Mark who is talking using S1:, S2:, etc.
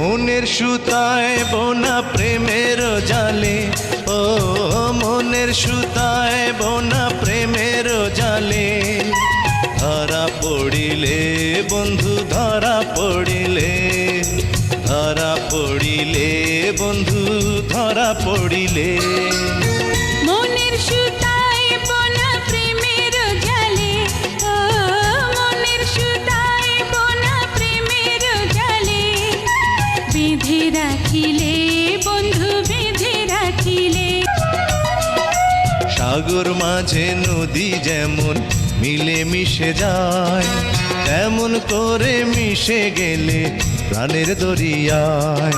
S1: মনের সুতায় বোনা প্রেমের জালে, ও মনের সুতায় বোনা প্রেমের জালে, ধরা পড়িলে বন্ধু ধরা পড়িলে, ধরা পড়িলে বন্ধু ধরা পড়িলে।
S2: মনের সুতায় বোনা প্রেমের জালে, ও মনের সুতায় বোনা প্রেমের জালে, বেঁধে রাখিলে বন্ধু বেঁধে রাখিলে।
S1: সাগর মাঝে নদী যেমন মিলে মিশে যায়, তেমন করে মিশে গেলে প্রাণের দরিয়ায়।